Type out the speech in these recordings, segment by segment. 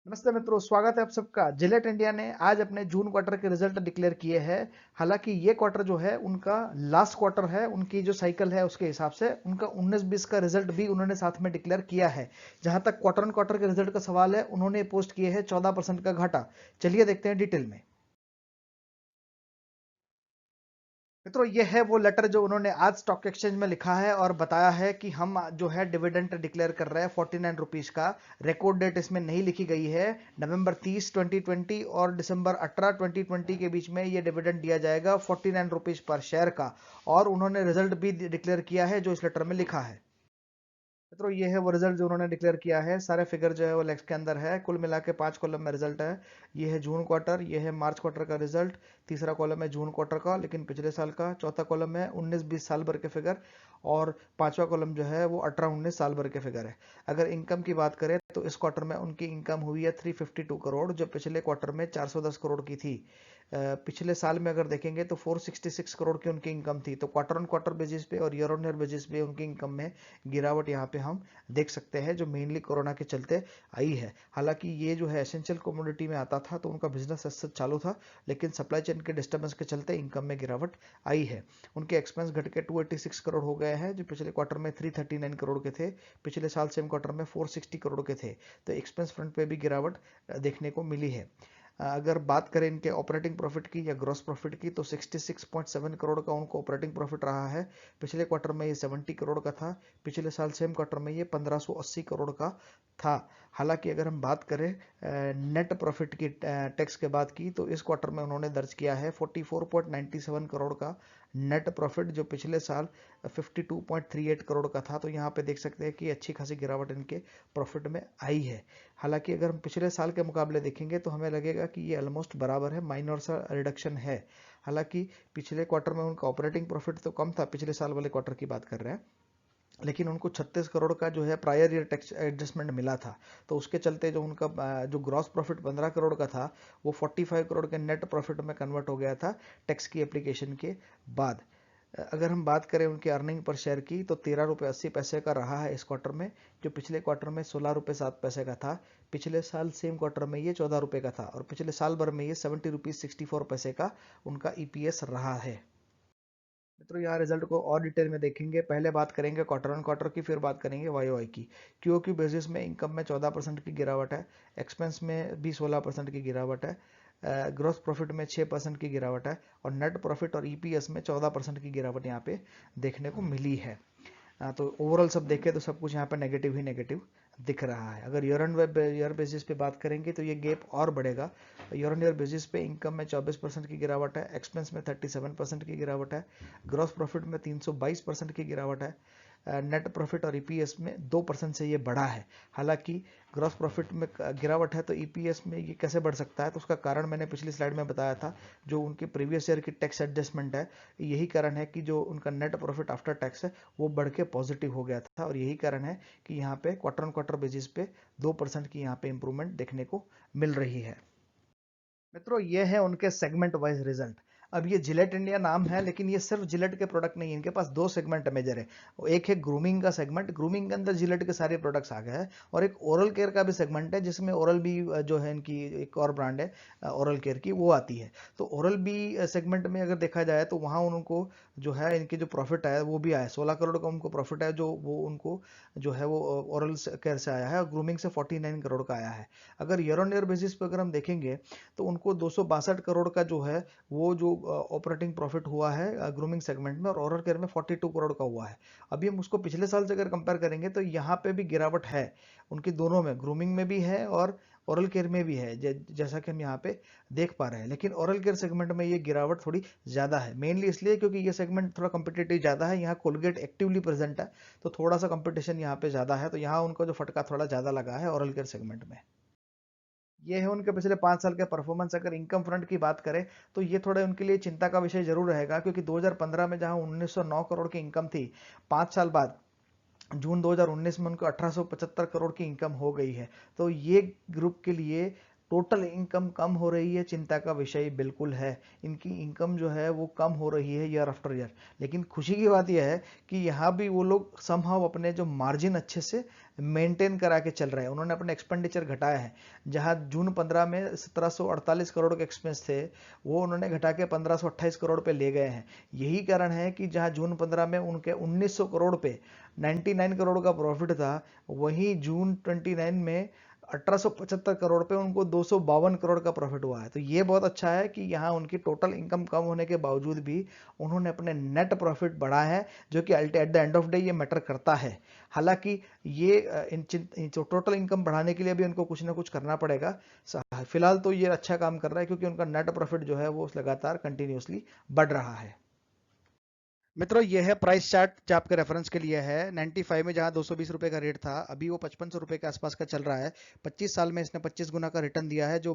नमस्ते मित्रों, स्वागत है आप सबका। जिलेट इंडिया ने आज अपने जून क्वार्टर के रिजल्ट डिक्लेयर किए हैं। हालांकि ये क्वार्टर जो है उनका लास्ट क्वार्टर है, उनकी जो साइकिल है उसके हिसाब से उनका 19-20 का रिजल्ट भी उन्होंने साथ में डिक्लेयर किया है। जहां तक क्वार्टर ऑन क्वार्टर के रिजल्ट का सवाल है, उन्होंने पोस्ट किए हैं 14% का घाटा। चलिए देखते हैं डिटेल में। मित्रों, ये है वो लेटर जो उन्होंने आज स्टॉक एक्सचेंज में लिखा है और बताया है कि हम जो है डिविडेंड डिक्लेयर कर रहे हैं 49 रुपीज का। रिकॉर्ड डेट इसमें नहीं लिखी गई है। नवंबर 30 2020 और दिसंबर 18 2020 के बीच में ये डिविडेंड दिया जाएगा 49 रुपीज पर शेयर का। और उन्होंने रिजल्ट भी डिक्लेयर किया है जो इस लेटर में लिखा है। मित्रों, ये है वो रिजल्ट जो उन्होंने डिक्लेयर किया है। सारे फिगर जो है वो लेक्स के अंदर है। कुल मिला के 5 कॉलम में रिजल्ट है। ये है जून क्वार्टर, ये है मार्च क्वार्टर का रिजल्ट। तीसरा कॉलम है जून क्वार्टर का लेकिन पिछले साल का। चौथा कॉलम है 19-20 साल भर के फिगर। और पांचवा कॉलम जो है वो 18-19 साल भर के फिगर है। अगर इनकम की बात करें तो इस क्वार्टर में उनकी इनकम हुई है 352 करोड़, जो पिछले क्वार्टर में 410 करोड़ की थी। पिछले साल में अगर देखेंगे तो 466 करोड़ की उनकी इनकम थी। तो क्वार्टर ऑन क्वार्टर बेसिस पे और ईयर ऑन ईयर बेसिस पे उनकी इनकम में गिरावट यहाँ पे हम देख सकते हैं, जो मेनली कोरोना के चलते आई है। हालांकि ये जो है एसेंशियल कमोडिटी में आता था तो उनका बिजनेस ऐसे चालू था, लेकिन सप्लाई चेन के डिस्टर्बेंस के चलते इनकम में गिरावट आई है। उनके एक्सपेंस घट के 286 करोड़ हो गए हैं, जो पिछले क्वार्टर में 339 करोड़ के थे। पिछले साल सेम क्वार्टर में 460 करोड़ के थे। तो एक्सपेंस फ्रंट पे भी गिरावट देखने को मिली है। अगर बात करें इनके ऑपरेटिंग प्रॉफिट की या ग्रॉस प्रॉफिट की तो 66.7 करोड़ का उनको ऑपरेटिंग प्रॉफिट रहा है। पिछले क्वार्टर में ये 70 करोड़ का था। पिछले साल सेम क्वार्टर में ये 1580 करोड़ का था। हालांकि अगर हम बात करें नेट प्रॉफिट की टैक्स के बाद की, तो इस क्वार्टर में उन्होंने दर्ज किया है 44.97 करोड़ का नेट प्रॉफिट, जो पिछले साल 52.38 करोड़ का था। तो यहाँ पे देख सकते हैं कि अच्छी खासी गिरावट इनके प्रॉफिट में आई है। हालांकि अगर हम पिछले साल के मुकाबले देखेंगे तो हमें लगेगा कि ये ऑलमोस्ट बराबर है, माइनर सा रिडक्शन है। हालांकि पिछले क्वार्टर में उनका ऑपरेटिंग प्रॉफिट तो कम था, पिछले साल वाले क्वार्टर की बात कर रहे हैं, लेकिन उनको 36 करोड़ का जो है प्रायर ईयर टैक्स एडजस्टमेंट मिला था। तो उसके चलते जो उनका जो ग्रॉस प्रॉफिट 15 करोड़ का था वो 45 करोड़ के नेट प्रॉफिट में कन्वर्ट हो गया था टैक्स की एप्लीकेशन के बाद। अगर हम बात करें उनकी अर्निंग पर शेयर की तो 13 रुपये 80 पैसे का रहा है इस क्वार्टर में, जो पिछले क्वार्टर में 16 रुपये 7 पैसे का था। पिछले साल सेम क्वार्टर में ये 14 रुपये का था और पिछले साल भर में ये 70 रुपीज 64 पैसे का उनका ईपीएस रहा है। मित्रों, यहाँ रिजल्ट को और डिटेल में देखेंगे। पहले बात करेंगे क्वार्टर ऑन क्वार्टर की, फिर बात करेंगे वाई वाई की। क्यूओक्यू बेसिस में इनकम में 14% की गिरावट है। एक्सपेंस में भी 16% की गिरावट है। ग्रॉस प्रॉफिट में 6% की गिरावट है। और नेट प्रॉफिट और ईपीएस में 14% की गिरावट यहाँ पे देखने को मिली है। तो ओवरऑल सब देखें तो सब कुछ यहाँ पे नेगेटिव ही नेगेटिव दिख रहा है। अगर ईयर ऑन ईयर बेसिस पे बात करेंगे तो ये गैप और बढ़ेगा। ईयर ऑन ईयर बेसिस पे इनकम में 24% की गिरावट है। एक्सपेंस में 37% की गिरावट है। ग्रॉस प्रॉफिट में 322% की गिरावट है। नेट प्रॉफिट और ईपीएस में 2% से ये बढ़ा है। हालांकि ग्रॉस प्रॉफिट में गिरावट है तो ईपीएस में ये कैसे बढ़ सकता है, तो उसका कारण मैंने पिछली स्लाइड में बताया था। जो उनके प्रीवियस ईयर की टैक्स एडजस्टमेंट है, यही कारण है कि जो उनका नेट प्रॉफिट आफ्टर टैक्स है वो बढ़ के पॉजिटिव हो गया था। और यही कारण है कि यहाँ पे क्वार्टर ऑन क्वार्टर बेसिस पे 2% की यहाँ पे इंप्रूवमेंट देखने को मिल रही है। मित्रों, ये है उनके सेगमेंट वाइज रिजल्ट। अब ये जिलेट इंडिया नाम है, लेकिन ये सिर्फ जिलेट के प्रोडक्ट नहीं है। इनके पास दो सेगमेंट मेजर है। एक है ग्रूमिंग का सेगमेंट, ग्रूमिंग के अंदर जिलेट के सारे प्रोडक्ट्स आ गए हैं। और एक ओरल केयर का भी सेगमेंट है, जिसमें ओरल बी जो है इनकी एक और ब्रांड है ओरल केयर की, वो आती है। तो ओरल बी सेगमेंट में अगर देखा जाए तो वहाँ उनको जो है इनकी जो प्रॉफिट आया वो भी आया, 16 करोड़ का उनको प्रॉफिट है, जो वो उनको जो है वो ओरल केयर से आया है। और ग्रूमिंग से 49 करोड़ का आया है। अगर ईयर ऑन ईयर बेसिस पर अगर हम देखेंगे तो उनको 262 करोड़ का जो है वो जो ऑपरेटिंग प्रॉफिट हुआ है ग्रूमिंग सेगमेंट में, और ओरल केयर में 42 करोड़ का हुआ है। अभी हम उसको पिछले साल से अगर कंपेयर करेंगे तो यहाँ पे भी गिरावट है। उनकी दोनों में, ग्रूमिंग में भी है और ओरल केयर में भी है, जैसा कि हम यहाँ पे देख पा रहे हैं। लेकिन ओरल केयर सेगमेंट में ये गिरावट थोड़ी ज्यादा है, मेनली इसलिए क्योंकि ये सेगमेंट थोड़ा कम्पिटेटिव ज्यादा है। यहाँ कोलगेट एक्टिवली प्रेजेंट है, तो थोड़ा सा कंपटीशन यहाँ पे ज्यादा है। तो यहाँ उनको जो फटका थोड़ा ज्यादा लगा है ओरल केयर सेगमेंट में। ये है उनके पिछले 5 साल के परफॉर्मेंस। अगर इनकम फ्रंट की बात करें तो ये थोड़े उनके लिए चिंता का विषय जरूर रहेगा, क्योंकि 2015 में जहां 1909 करोड़ की इनकम थी, 5 साल बाद जून 2019 में उनको 1875 करोड़ की इनकम हो गई है। तो ये ग्रुप के लिए टोटल इनकम कम हो रही है, चिंता का विषय बिल्कुल है। इनकी इनकम जो है वो कम हो रही है ईयर आफ्टर ईयर, लेकिन खुशी की बात यह है कि यहाँ भी वो लोग समहाउ अपने जो मार्जिन अच्छे से मेंटेन करा के चल रहे हैं। उन्होंने अपने एक्सपेंडिचर घटाया है। जहाँ जून 15 में 1748 करोड़ के एक्सपेंस थे, वो उन्होंने घटा के 1528 करोड़ पे ले गए हैं। यही कारण है कि जहाँ जून 15 में उनके 1900 करोड़ पे 99 करोड़ का प्रॉफिट था, वहीं जून 29 में 1875 करोड़ पे उनको 252 करोड़ का प्रॉफिट हुआ है। तो ये बहुत अच्छा है कि यहाँ उनकी टोटल इनकम कम होने के बावजूद भी उन्होंने अपने नेट प्रॉफिट बढ़ाया है, जो कि at the end of day ये मैटर करता है। हालांकि ये जो टोटल इनकम बढ़ाने के लिए भी उनको कुछ ना कुछ करना पड़ेगा। फिलहाल तो ये अच्छा काम कर रहा है, क्योंकि उनका नेट प्रॉफिट जो है वो लगातार कंटिन्यूसली बढ़ रहा है। मित्रों, ये है प्राइस चार्ट जो आपके रेफरेंस के लिए है। 95 में जहां 220 रुपए का रेट था, अभी वो 5500 रुपए के आसपास का चल रहा है। 25 साल में इसने 25 गुना का रिटर्न दिया है, जो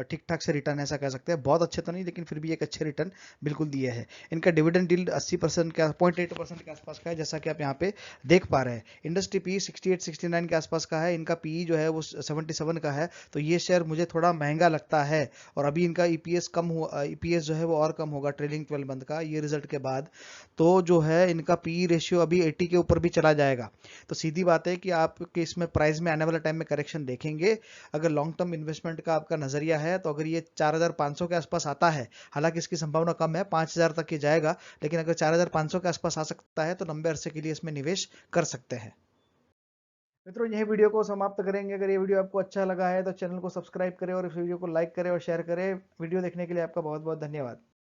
ठीक ठाक से रिटर्न ऐसा कह सकते हैं। बहुत अच्छे तो नहीं, लेकिन फिर भी एक अच्छे रिटर्न बिल्कुल दिए है। इनका डिविडेंड यील्ड 80% का 0.8% के आसपास का है, जैसा कि आप यहाँ पे देख पा रहे हैं। इंडस्ट्री पी 68-69 के आसपास का है। इनका पी जो है वो 77 का है। तो ये शेयर मुझे थोड़ा महंगा लगता है। और अभी इनका ईपीएस कम हुआ, ईपीएस जो है वो और कम होगा ट्रेलिंग 12 मंथ का ये रिजल्ट के बाद। तो जो है इनका पी रेशियो अभी 80 के ऊपर भी चला जाएगा। तो सीधी बात है कि आपके इसमें प्राइस में आने वाले टाइम में करेक्शन देखेंगे। अगर लॉन्ग टर्म इन्वेस्टमेंट का आपका नजरिया है, तो अगर ये 4500 के आसपास आता है, हालांकि इसकी संभावना कम है, 5000 तक ये जाएगा, लेकिन अगर 4500 के आसपास आ सकता है तो लंबे अरसे के लिए इसमें निवेश कर सकते हैं। मित्रों, यही वीडियो को समाप्त करेंगे। अगर ये वीडियो आपको अच्छा लगा है तो चैनल को सब्सक्राइब करें और इस वीडियो को लाइक करें और शेयर करें। वीडियो देखने के लिए आपका बहुत बहुत धन्यवाद।